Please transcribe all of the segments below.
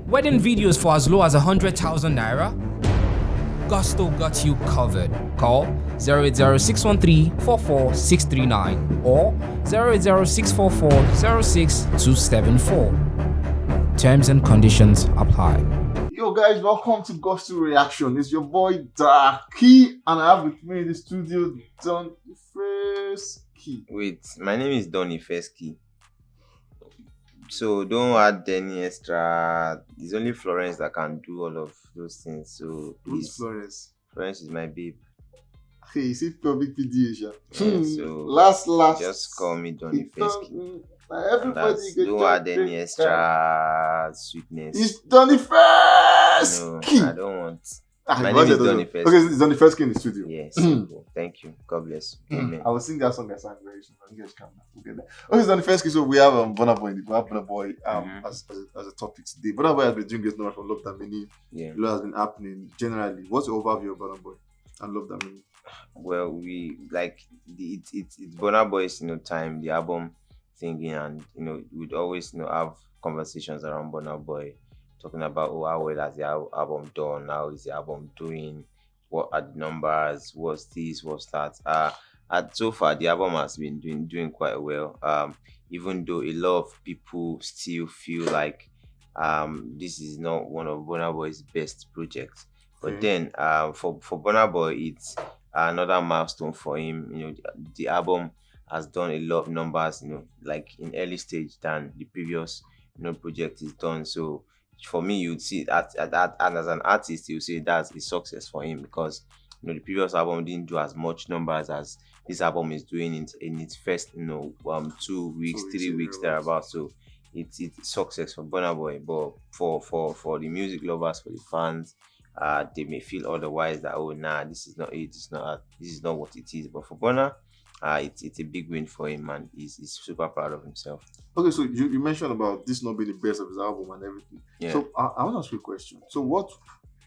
Wedding videos for as low as 100,000 naira? Gusto got you covered. Call 080-613-44639 or 080-644-06274. Terms and conditions apply. Yo guys, welcome to Gusto Reaction. It's your boy Daki, and I have with me in the studio Don Ifeski. Wait, my name is Don Ifeski. So don't add any extra. It's only Florence that can do all of those things. So Who's Florence? Florence is my babe. Hey, is it public PDA? So last. Just call me Don Ifeski. Everybody don't add any extra sweetness. It's Don Ifeski. No, I don't want. My name is Don Ifeski. Okay, it's Don Ifeski in the studio. Yes. Thank you. God bless you. Amen. I will sing that song I sang very soon. You guys can forget that. Okay, it's Don Ifeski. So we have Burna Boy. We have Burna Boy as a topic today. Burna Boy has been doing this number from Love That Many. Yeah. A lot has been happening generally. What's your overview of Burna Boy and Love That Many? Well, we like it's Burna Boy's time, the album thinking, and we'd always have conversations around Burna Boy, talking about how well has the album done, how is the album doing, what are the numbers, what's this, what's that. And so far the album has been doing quite well. Even though a lot of people still feel like this is not one of Burna Boy's best projects. But then for Burna Boy, it's another milestone for him. The album has done a lot of numbers, like in early stage than the previous project is done. So for me, you'd see that and as an artist, you say that's a success for him, because the previous album didn't do as much numbers as this album is doing in its first 2 weeks, 3 weeks thereabouts. So it's success for Burna Boy. But for the music lovers, for the fans, they may feel otherwise, that this is not it, this is not what it is. But for Burna, it's a big win for him, and he's super proud of himself. Okay, so you mentioned about this not being the best of his album and everything. Yeah. So I want to ask you a question. So what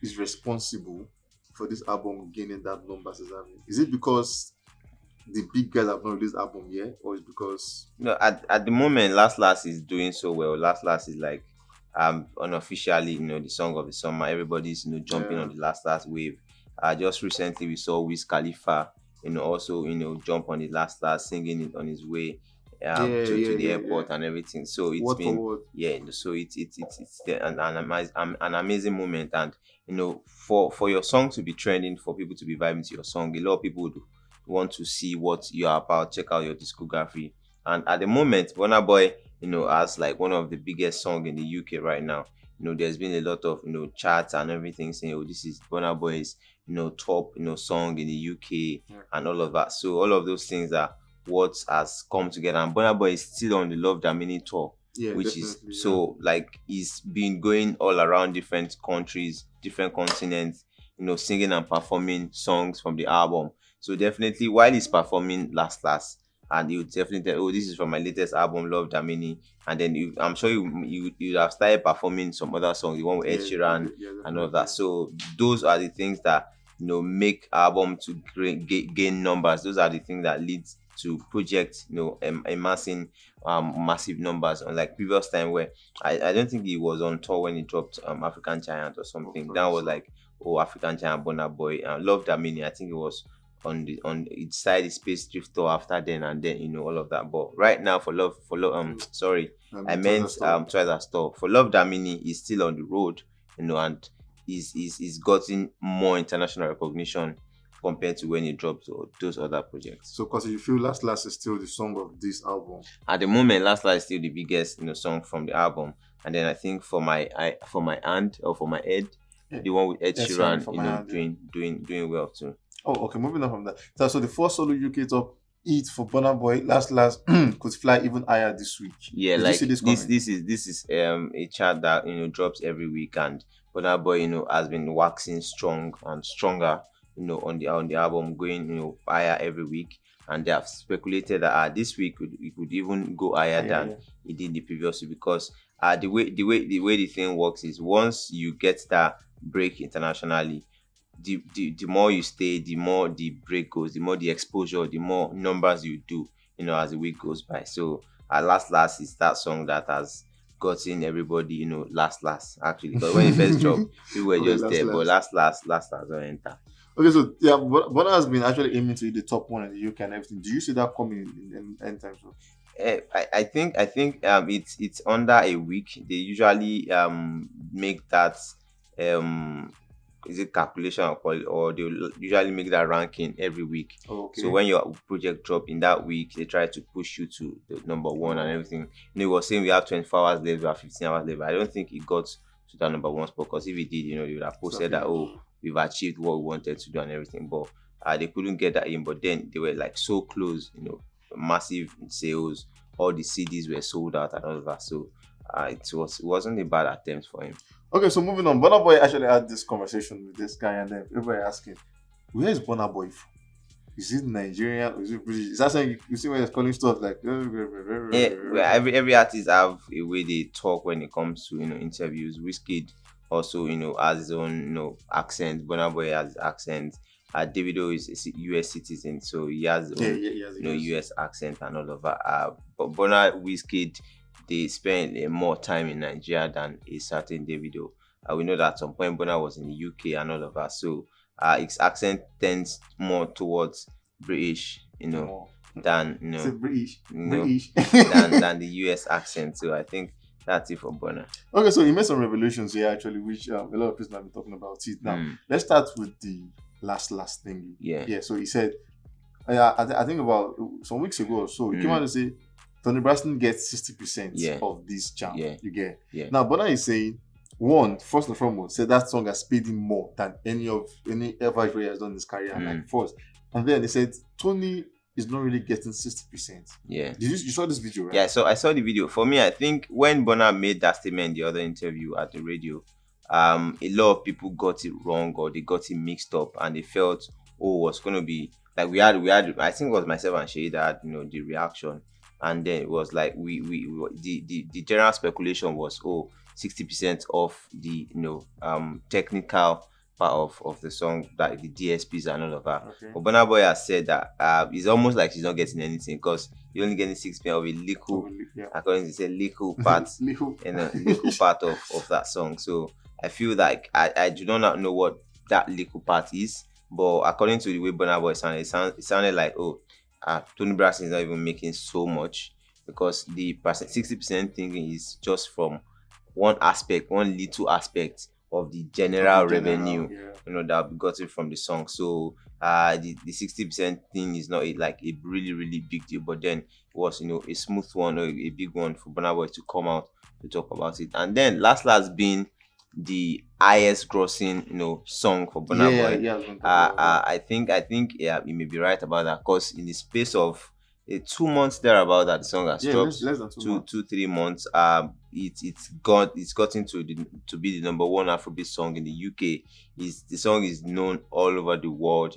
is responsible for this album gaining that numbers it's having? Is it because the big guys have not released album yet, or is it because at the moment Last is doing so well? Last is like unofficially the song of the summer. Everybody's jumping on the Last wave. Just recently we saw Wiz Khalifa also jump on the Last singing it on his way to the airport and everything. So it's word been for word. so it's an amazing moment. And for your song to be trending, for people to be vibing to your song, a lot of people would want to see what you are about, check out your discography. And at the moment, Burna Boy has like one of the biggest songs in the UK right now. There's been a lot of charts and everything saying, this is Burna Boy's top song in the UK and all of that. So all of those things are what has come together, and Burna Boy is still on the Love That Many tour, which is so like he's been going all around different countries, different continents, singing and performing songs from the album. So definitely while he's performing Last, and you definitely tell, this is from my latest album, Love That Many, and then I'm sure you have started performing some other songs, the one with Ed Sheeran and all of that. So those are the things that make album to gain numbers. Those are the things that leads to project amassing massive numbers, unlike previous time where I don't think he was on tour when he dropped African Giant or something. That was like African Giant, Burna Boy, Love That Many. I think it was on its side, Space Drift tour after then, and then all of that. But right now for love sorry, I meant Twice as Tall. For Love That Many is still on the road, and is gotten more international recognition compared to when he dropped those other projects. So because you feel Last is still the song of this album? At the moment, Last is still the biggest song from the album. And then I think for my head, the one with Ed Sheeran doing well too. Oh, okay. Moving on from that. So the first solo UK top hit for Burna Boy, Last could fly even higher this week. Yeah, like this is a chart that drops every week, and Burna Boy has been waxing strong and stronger on the album, going higher every week. And they have speculated that this week it could even go higher than it did the previous week, because the way the thing works is, once you get that break internationally, the more you stay, the more the break goes, the more the exposure, the more numbers you do, as the week goes by. So Last is that song that has gotten everybody, last actually. Because when he first dropped, people were Okay, just there, but last don't enter. Okay, so yeah, Burna has been actually aiming to be the top one in the UK and everything. Do you see that coming in anytime soon? I think under a week. They usually make that um is it calculation or call it, or they usually make that ranking every week. Okay. So when your project drop in that week, they try to push you to the number one and everything. He was saying we have 24 hours left, we have 15 hours left. I don't think it got to that number one spot, because if it did, they would have posted that, oh, we've achieved what we wanted to do and everything. But they couldn't get that in. But then they were like so close, massive sales. All the CDs were sold out and all of that. So it wasn't a bad attempt for him. Okay, so moving on. Burna Boy actually had this conversation with this guy, and then everybody asking, where is Burna Boy from? Is it Nigerian? Is it British? Is that saying you see when he's calling stuff like yeah, well, every artist have a way they talk when it comes to interviews. Wizkid also has his own accent. Burna Boy has his accent. Davido is a US citizen, so he has his own US accent and all of that. But Burna, Wizkid, they spend more time in Nigeria than a certain Davido. We know that at some point Burna was in the UK and all of that, so his accent tends more towards British, than British, than the US accent. So I think that's it for Burna. Okay, so he made some revelations here actually, which a lot of people have been talking about it. Now, let's start with the last thing. Yeah. So he said, I think about some weeks ago or so, he came out to say Tony Braxton gets 60% of this jam. You get. Yeah. Now, Burna is saying, first and foremost, said that song has paid him more than any ever he has done in his career. Like first, and then he said Tony is not really getting 60%. Yeah. Did you saw this video, right? Yeah. So I saw the video. For me, I think when Burna made that statement in the other interview at the radio, a lot of people got it wrong, or they got it mixed up, and they felt, oh, what's going to be like we had. I think it was myself and Shay that had, the reaction, and then it was like the general speculation was, 60% of the technical part of the song, like the DSPs and all of that. Okay. But Burna Boy has said that it's almost like she's not getting anything, because you're only getting 6% of a little, according to say, little part, little part of that song. So I feel like I do not know what that little part is, but according to the way Burna Boy sounded, it sounded like, Tony Braxton is not even making so much, because the 60% thinking is just from one little aspect of the general revenue, that we got it from the song. So the 60% thing is not like a really, really big deal, but then it was a smooth one, or a big one for Burna Boy to come out to talk about it. And then last being the highest grossing song for Burna Boy. I think you may be right about that, because in the space of 2 months thereabout that the song has dropped, less than 2-3 months, it's gotten to be the number one Afrobeat song in the UK. The song is known all over the world.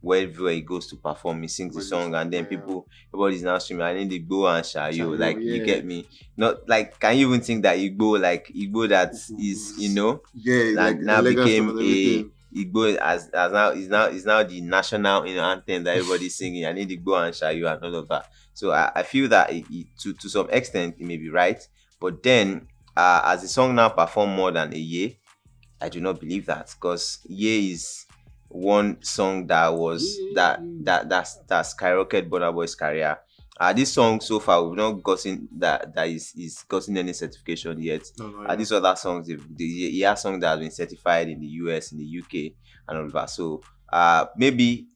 Wherever he goes to perform, he sings the song, and then everybody's now screaming, I need Igbo and Shayo. Like, you get me? Not like, can you even think that Igbo that is like now became a Igbo is now the national anthem that everybody's singing. I need Igbo and Shayo and all of that. So I feel that to some extent it may be right, but then as the song now performed more than a year, I do not believe that, because Ye is one song that skyrocketed Burna Boy's career. This song so far, we've not gotten that is gotten any certification yet. These other songs, he has songs that have been certified in the US, in the UK, and all of that. So maybe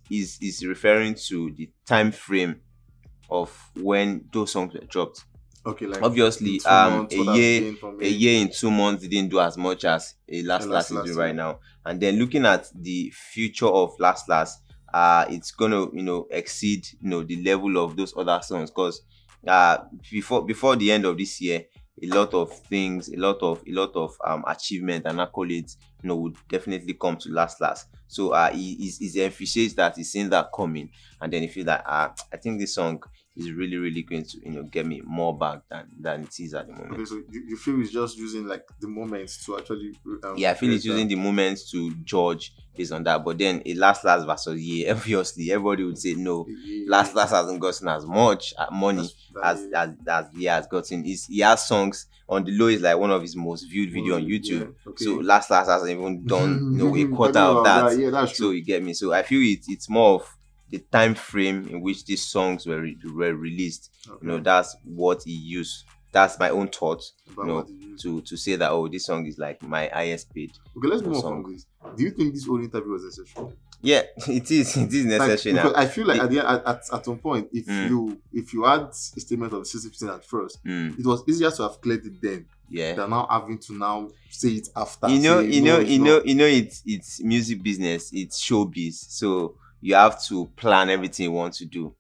is referring to the time frame of when those songs were dropped. Okay, like obviously, a year in 2 months didn't do as much as a last is doing right now. And then looking at the future of last, it's gonna exceed the level of those other songs, because before the end of this year, a lot of things, a lot of achievement and accolades would definitely come to last. So he's emphasized that he's seen that coming, and then he feel that I think this song is really, really going to, get me more back than it is at the moment. Okay, so you feel it's just using like the moment to actually I feel it's using the moment to judge based on that. But then a last versus yeah, obviously everybody would say no. Last hasn't gotten as much money as he has gotten. He has songs on the low, is like one of his most viewed video on YouTube. Yeah, okay. So last hasn't even done a quarter of that. Yeah, that's true. So you get me. So I feel it's more of the time frame in which these songs were released. Okay. That's what he used. That's my own thought, to say that, oh, this song is like my highest paid. Okay, let's move on from this. Do you think this whole interview was necessary? Yeah, it is. It is necessary now. Because I feel like at some point, if you had a statement of 60% at first, it was easier to have cleared it then. Yeah. Than now having to now say it after. It's music business. It's showbiz. So you have to plan everything you want to do.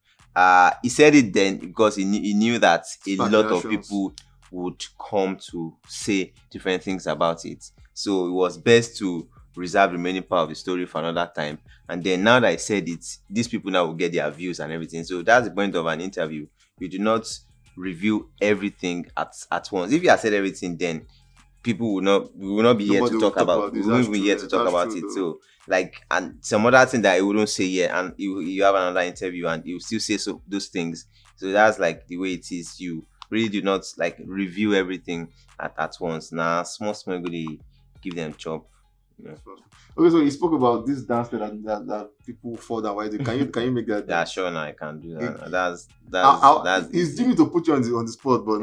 He said it then because he knew that a lot of people would come to say different things about it. So it was best to reserve the remaining part of the story for another time. And then now that I said it, these people now will get their views and everything. So that's the point of an interview. You do not review everything at once. If you have said everything, then people will not be here to talk about it. We won't be here to talk about it. So and some other thing that he wouldn't say here, and you have another interview and you still say those things. So that's like the way it is. You really do not like review everything at once. Now, small good, give them chop. Yeah. Okay, so you spoke about this dance that people fall down. Why can you make that? Yeah, sure. Now I can do that. That's it's difficult to put you on the spot, but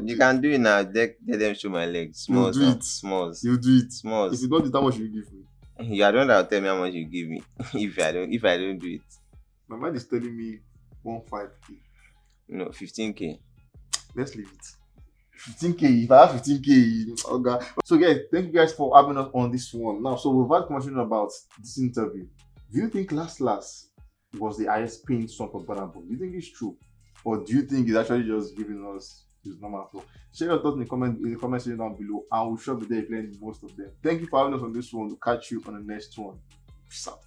you can do it now. Let them show my legs. Smalls. You do it. Smalls. If you don't do it, how much will you give me? You are the one that will tell me how much you give me if I don't do it. My mind is telling me 15K. No, 15K. Let's leave it. 15K. If I have 15K, okay. So guys, thank you guys for having us on this one. Now, so we've had conversation about this interview. Do you think Last was the highest paying song for Burna Boy? Do you think it's true, or do you think it's actually just giving us his normal flow? Share your thoughts in the comment section down below, and we'll sure be there playing most of them. Thank you for having us on this one. We'll catch you on the next one. Peace out.